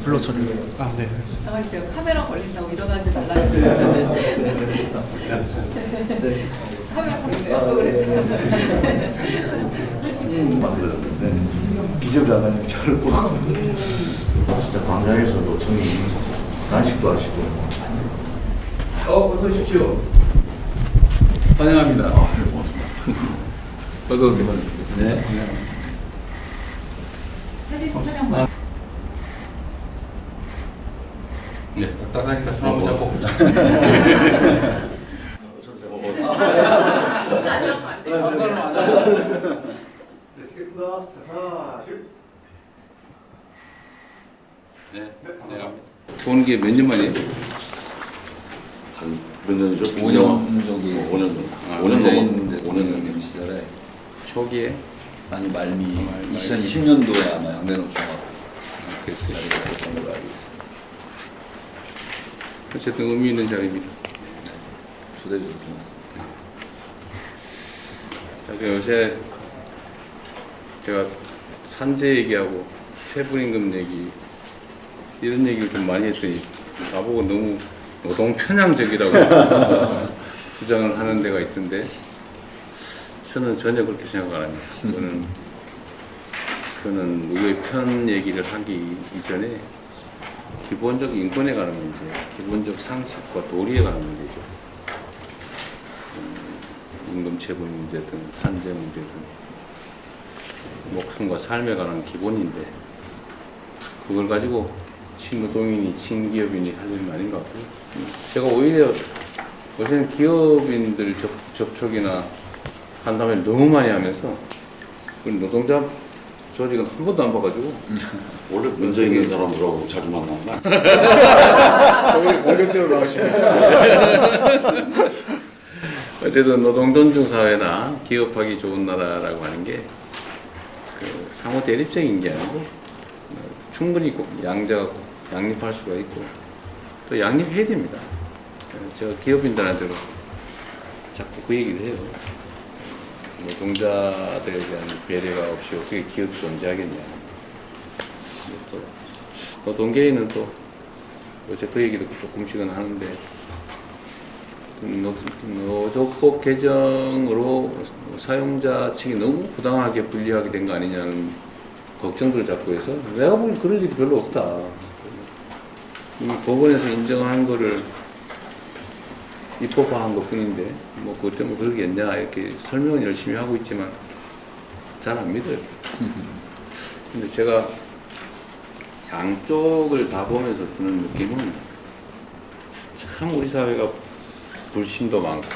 불러처리. 아, 네. 알겠습니다. 아, 제가 카메라 걸린다고 일어나지 말라고 카메라 걸린다고 약속을 했어요. 만들었는데 기재부장관님 저를 보고 진짜 광장에서도 청이 단식도 하시고 어서 오십시오. 환영합니다. 네, 고맙습니다. 어서 오세요. 네. 사진 촬영 네, 딱딱하니까 손 한번 잡고. 네, 본 게 몇 년 만이에요? 한 몇 년이죠? 5년 정도. 5년 정도. 아, 5년 문재인 정도. 5년 대통령 정도. 시절에 초기에 아니 말미 말미. 2020년도에 아마 양대노총하고 그래서 자리가 있었던 걸로 알고 있습니다. 어쨌든 의미 있는 자리입니다. 초대해주셔서 고맙습니다. 자, 요새 제가 산재 얘기하고 세분임금 얘기 이런 얘기를 좀 많이 했더니 나보고 너무 노동 편향적이라고 주장을 하는 데가 있던데 저는 전혀 그렇게 생각 안 합니다. 그는 누구의 편 얘기를 하기 이전에 기본적 인권에 관한 문제, 기본적 상식과 도리에 관한 문제죠. 임금체불 문제든 산재 문제든 목숨과 삶에 관한 기본인데 그걸 가지고 친노동인이 친기업인이 할 일은 아닌 것 같고요. 제가 오히려 요새는 기업인들 접촉이나 간담회를 너무 많이 하면서 그 노동자 조직은 한 번도 안 봐가지고 원래 문제 있는 사람들하고 자주 만난다. 오히려 공격적으로 나오시면 어쨌든 노동 존중 사회나 기업하기 좋은 나라라고 하는 게 그 상호 대립적인 게 아니고 충분히 양립할 수가 있고 또 양립해야 됩니다. 제가 기업인들한테도 자꾸 그 얘기를 해요. 노동자들에 대한 배려가 없이 어떻게 기업이 존재하겠냐. 또 노동계에는 또 요새 그 얘기도 조금씩은 하는데 노조법 개정으로 사용자 측이 너무 부당하게 분리하게 된 거 아니냐는 걱정들을 자꾸 해서 내가 보기엔 그럴 일이 별로 없다. 이미 법원에서 인정한 거를 입법화한 것 뿐인데 뭐 그것 때문에 그러겠냐 이렇게 설명은 열심히 하고 있지만 잘 안 믿어요. 근데 제가 양쪽을 다 보면서 드는 느낌은 참 우리 사회가 불신도 많고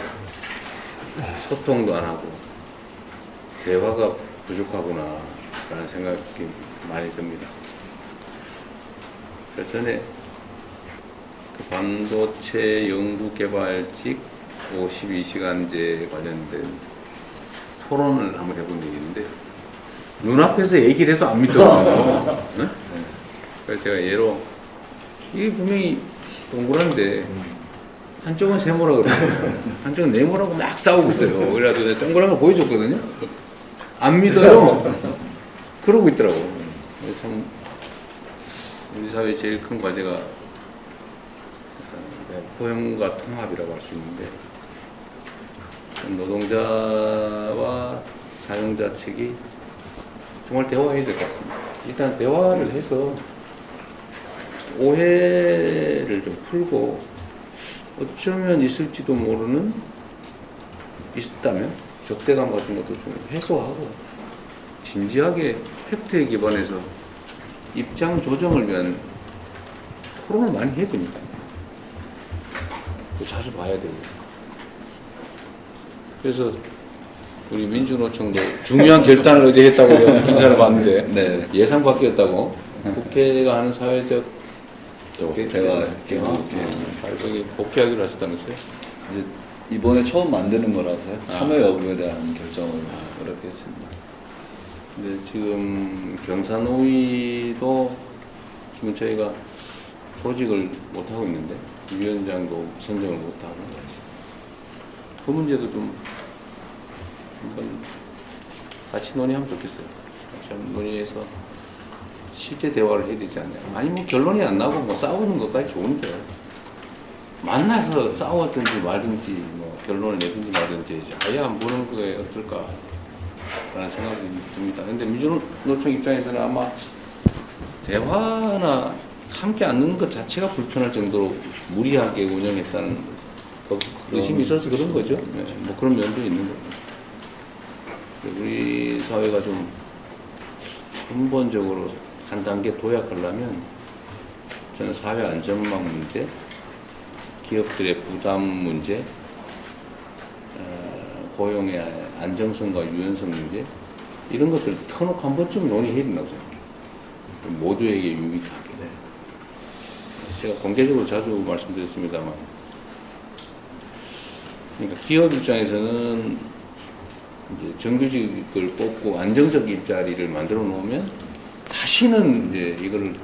소통도 안 하고 대화가 부족하구나 라는 생각이 많이 듭니다. 전에 그 반도체 연구개발직 52시간제 관련된 토론을 한번 해본 적이 있는데 눈앞에서 얘기를 해도 안 믿더라고요. 네? 그래서 제가 예로 이게 분명히 동그란데 한쪽은 세모라고 그러고 한쪽은 네모라고 막 싸우고 있어요. 그래가지고 내가 동그란 걸 보여줬거든요. 안 믿어요. 그러고 있더라고. 참 우리 사회의 제일 큰 과제가 포용과 통합이라고 할 수 있는데 노동자와 사용자 측이 정말 대화해야 될 것 같습니다. 일단 대화를 해서 오해를 좀 풀고 어쩌면 있을지도 모르는 있다면 적대감 같은 것도 좀 해소하고 진지하게 팩트에 기반해서 입장 조정을 위한 토론을 많이 해야 됩니다. 또 자주 봐야 되고. 그래서 우리 민주노총도 중요한 결단을 어제 했다고 내가 기사를 봤는데 네. 예산 바뀌었다고 국회가 하는 사회적 대화 사회적인 복귀하기로 하셨다면서요? 이제 이번에 처음 만드는 거라서요. 참여 여부에 대한 결정을 그렇게 했습니다. 근데 지금 경사노위도 지금 저희가 조직을 못 하고 있는데 위원장도 선정을 못 하고 그 문제도 좀 한번 같이 논의하면 좋겠어요. 같이 한번 논의해서 실제 대화를 해야 되지 않나요? 아니 뭐 결론이 안 나고 뭐 싸우는 것까지 좋은데 만나서 싸웠든지 말든지 뭐 결론을 내든지 말든지 아예 안 보는 거에 어떨까라는 생각이 듭니다. 근데 민주노총 입장에서는 아마 대화나 함께 앉는 것 자체가 불편할 정도로 무리하게 운영했다는 의심이 있어서 그런 거죠. 네, 뭐 그런 면도 있는 겁니다. 우리 사회가 좀 근본적으로 한 단계 도약하려면 저는 사회 안전망 문제, 기업들의 부담 문제, 고용의 안정성과 유연성 문제 이런 것들 터놓고 한 번쯤 논의해야 된다고 생각해요. 모두에게 유익하게. 제가 공개적으로 자주 말씀드렸습니다만 그러니까 기업 입장에서는 이제 정규직을 뽑고 안정적 일자리를 만들어 놓으면 다시는 이제 이걸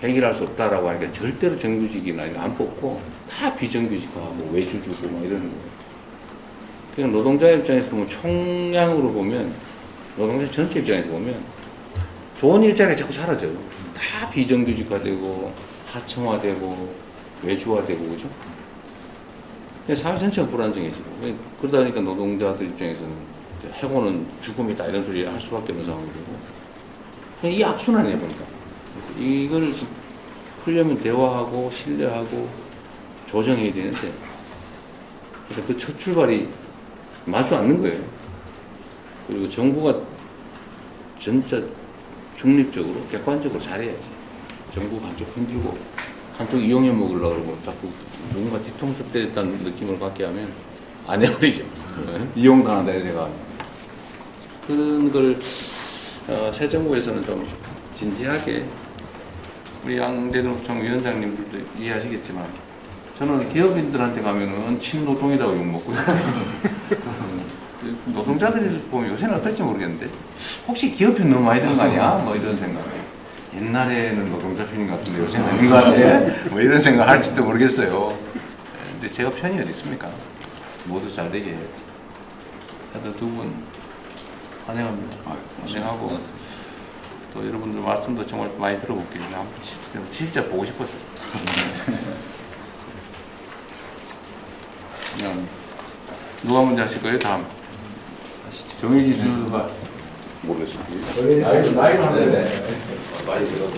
해결할 수 없다라고 하니까 절대로 정규직이나 이거 안 뽑고 다 비정규직화하고 외주 주고 막 이러는 거예요. 그러니까 노동자 입장에서 보면 총량으로 보면 노동자 전체 입장에서 보면 좋은 일자리가 자꾸 사라져요. 다 비정규직화되고 하청화되고 외주화되고 그죠? 사회 전체가 불안정해지고 그러다 보니까 노동자들 입장에서는 해고는 죽음이다 이런 소리 할 수밖에 없는 상황이 되고 이 악순환이에요 보니까 이걸 풀려면 대화하고 신뢰하고 조정해야 되는데 그 첫 출발이 마주 않는 거예요. 그리고 정부가 진짜 중립적으로 객관적으로 잘해야지. 정부가 한쪽 흔들고 한쪽 이용해 먹으려고 그러고 자꾸 누군가 뒤통수 때렸다는 느낌을 갖게 하면 안 해버리죠. 이용당한다 이런 생각합니다. 그런 걸 새 정부에서는 좀 진지하게 우리 양대노총 위원장님들도 이해하시겠지만 저는 기업인들한테 가면은 친노동이라고 욕먹고요. 노동자들이 보면 요새는 어떨지 모르겠는데 혹시 기업 편 너무 많이 드는 거 아니야? 뭐 이런 생각. 옛날에는 노동자 편인 것 같은데 요새는 아닌 것 같아. 뭐 이런 생각 할지도 모르겠어요. 근데 제가 편이 어디 있습니까? 모두 잘 되게 해야지. 하여튼 두 분 환영합니다. 환영하고 또 여러분들 말씀도 정말 많이 들어볼게요. 진짜 보고 싶었어요. 그냥 누가 먼저 하실 거예요? 다음. 정의기 준호가 모르겠습니다. 나이 하는데 많이 들어도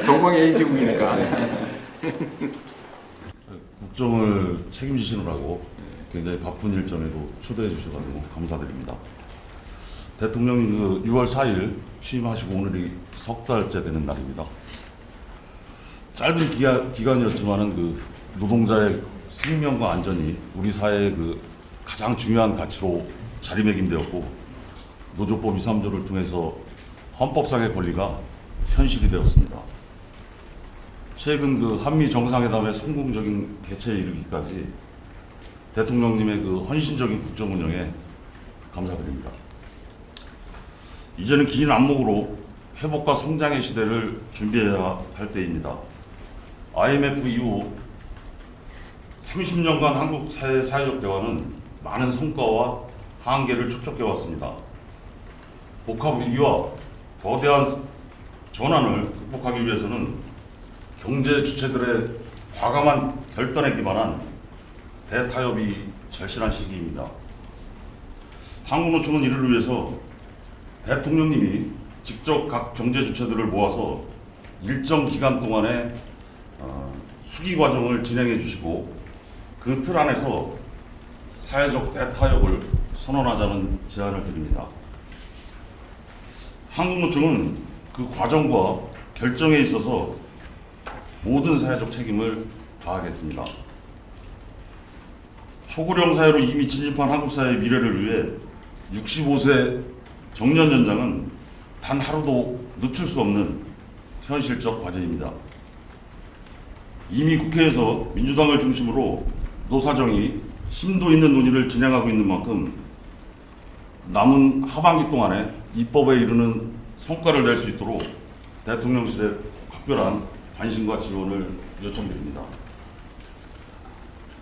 동방 A지국이니까. 국정을 책임지시느라고 굉장히 바쁜 일정에도 초대해 주셔가지고 감사드립니다. 대통령이 6월 4일 취임하시고 오늘이 석 달째 되는 날입니다. 짧은 기간이었지만은 노동자의 생명과 안전이 우리 사회의 가장 중요한 가치로 자리매김되었고 노조법 2, 3조를 통해서 헌법상의 권리가 현실이 되었습니다. 최근 한미 정상회담의 성공적인 개최에 이르기까지 대통령님의 헌신적인 국정 운영에 감사드립니다. 이제는 긴 안목으로 회복과 성장의 시대를 준비해야 할 때입니다. IMF 이후 30년간 한국 사회적 대화는 많은 성과와 한계를 축적해 왔습니다. 복합 위기와 거대한 전환을 극복하기 위해서는 경제 주체들의 과감한 결단에 기반한 대타협이 절실한 시기입니다. 한국노총은 이를 위해서 대통령님이 직접 각 경제 주체들을 모아서 일정 기간 동안의 수기 과정을 진행해 주시고 그 틀 안에서 사회적 대타협을 선언하자는 제안을 드립니다. 한국노총은 그 과정과 결정에 있어서 모든 사회적 책임을 다하겠습니다. 초고령 사회로 이미 진입한 한국 사회의 미래를 위해 65세 정년 연장은 단 하루도 늦출 수 없는 현실적 과제입니다. 이미 국회에서 민주당을 중심으로 노사정이 심도 있는 논의를 진행하고 있는 만큼 남은 하반기 동안에 입법에 이르는 성과를 낼 수 있도록 대통령실에 각별한 관심과 지원을 요청드립니다.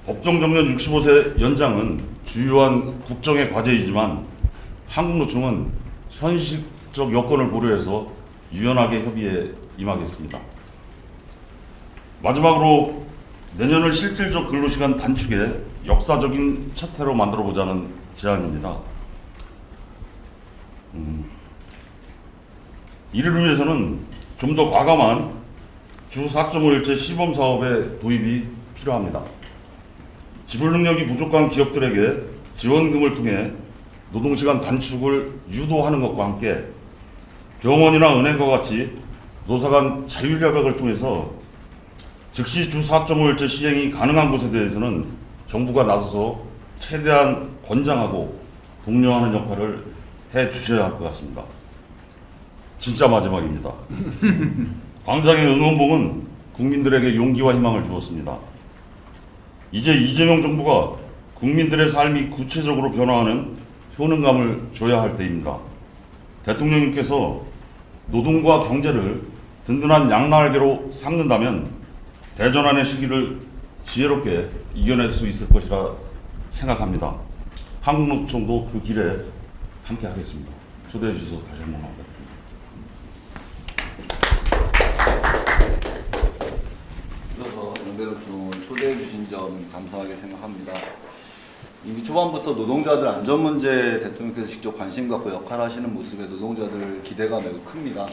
법정 정년 65세 연장은 주요한 국정의 과제이지만 한국노총은 현실적 여건을 고려해서 유연하게 협의에 임하겠습니다. 마지막으로 내년을 실질적 근로시간 단축의 역사적인 첫 해로 만들어보자는 제안입니다. 이를 위해서는 좀 더 과감한 주 4.5일제 시범사업의 도입이 필요합니다. 지불 능력이 부족한 기업들에게 지원금을 통해 노동시간 단축을 유도하는 것과 함께 병원이나 은행과 같이 노사 간 자율협약을 통해서 즉시 주 4.5일제 시행이 가능한 곳에 대해서는 정부가 나서서 최대한 권장하고 독려하는 역할을 해 주셔야 할 것 같습니다. 진짜 마지막입니다. 광장의 응원봉은 국민들에게 용기와 희망을 주었습니다. 이제 이재명 정부가 국민들의 삶이 구체적으로 변화하는 효능감을 줘야 할 때입니다. 대통령님께서 노동과 경제를 든든한 양날개로 삼는다면 대전환의 시기를 지혜롭게 이겨낼 수 있을 것이라 생각합니다. 한국노총도 그 길에 함께 하겠습니다. 초대해 주셔서 다시 한번 감사드립니다. 그래서 연대노총을 초대해 주신 점 감사하게 생각합니다. 이미 초반부터 노동자들 안전 문제에 대통령께서 직접 관심 갖고 역할하시는 모습에 노동자들 기대가 매우 큽니다.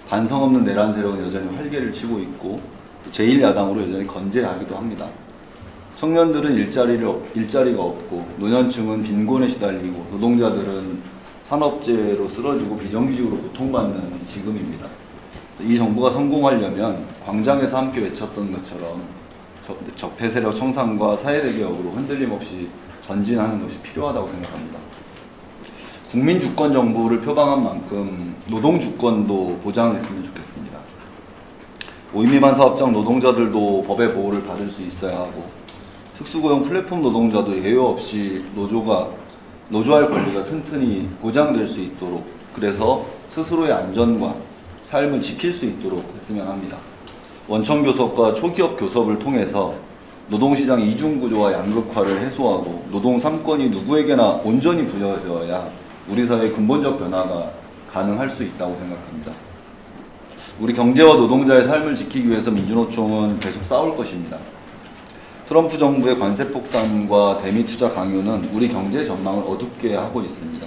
반성 없는 내란 세력은 여전히 활개를 치고 있고 제1야당으로 여전히 건재하기도 합니다. 청년들은 일자리가 없고 노년층은 빈곤에 시달리고 노동자들은 산업재해로 쓰러지고 비정규직으로 고통받는 지금입니다. 이 정부가 성공하려면 광장에서 함께 외쳤던 것처럼 적폐세력 청산과 사회대개혁으로 흔들림 없이 전진하는 것이 필요하다고 생각합니다. 국민주권 정부를 표방한 만큼 노동주권도 보장했으면 좋겠습니다. 오인미만 사업장 노동자들도 법의 보호를 받을 수 있어야 하고 특수고용 플랫폼 노동자도 예외 없이 노조할 권리가 튼튼히 보장될 수 있도록 그래서 스스로의 안전과 삶을 지킬 수 있도록 했으면 합니다. 원청교섭과 초기업 교섭을 통해서 노동시장 이중구조와 양극화를 해소하고 노동 3권이 누구에게나 온전히 부여되어야 우리 사회의 근본적 변화가 가능할 수 있다고 생각합니다. 우리 경제와 노동자의 삶을 지키기 위해서 민주노총은 계속 싸울 것입니다. 트럼프 정부의 관세 폭탄과 대미 투자 강요는 우리 경제 전망을 어둡게 하고 있습니다.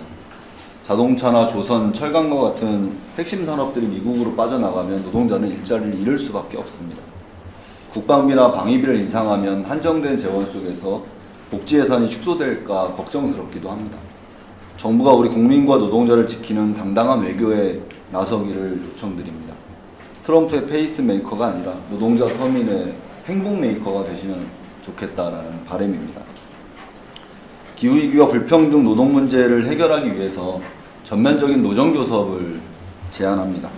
자동차나 조선, 철강과 같은 핵심 산업들이 미국으로 빠져나가면 노동자는 일자리를 잃을 수밖에 없습니다. 국방비나 방위비를 인상하면 한정된 재원 속에서 복지 예산이 축소될까 걱정스럽기도 합니다. 정부가 우리 국민과 노동자를 지키는 당당한 외교에 나서기를 요청드립니다. 트럼프의 페이스메이커가 아니라 노동자 서민의 행복메이커가 되시면 좋겠다라는 바람입니다. 기후위기와 불평등 노동 문제를 해결하기 위해서 전면적인 노정교섭을 제안합니다.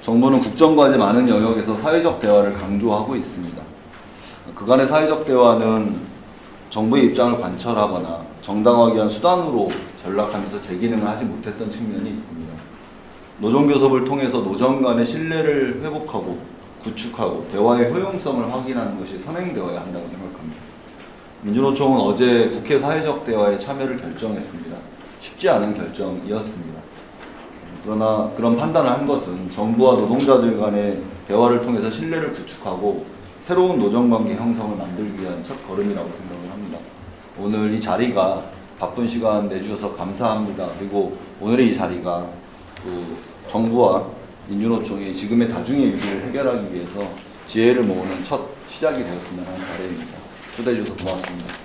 정부는 국정과제 많은 영역에서 사회적 대화를 강조하고 있습니다. 그간의 사회적 대화는 정부의 입장을 관철하거나 정당화하기 위한 수단으로 전락하면서 제 기능을 하지 못했던 측면이 있습니다. 노정교섭을 통해서 노정 간의 신뢰를 회복하고 구축하고 대화의 효용성을 확인하는 것이 선행되어야 한다고 생각합니다. 민주노총은 어제 국회 사회적 대화에 참여를 결정했습니다. 쉽지 않은 결정이었습니다. 그러나 그런 판단을 한 것은 정부와 노동자들 간의 대화를 통해서 신뢰를 구축하고 새로운 노정관계 형성을 만들기 위한 첫 걸음이라고 생각을 합니다. 오늘 이 자리가 바쁜 시간 내주셔서 감사합니다. 그리고 오늘의 이 자리가 정부와 민주노총이 지금의 다중의 위기를 해결하기 위해서 지혜를 모으는 첫 시작이 되었으면 하는 바람입니다. 초대해 주셔서 고맙습니다.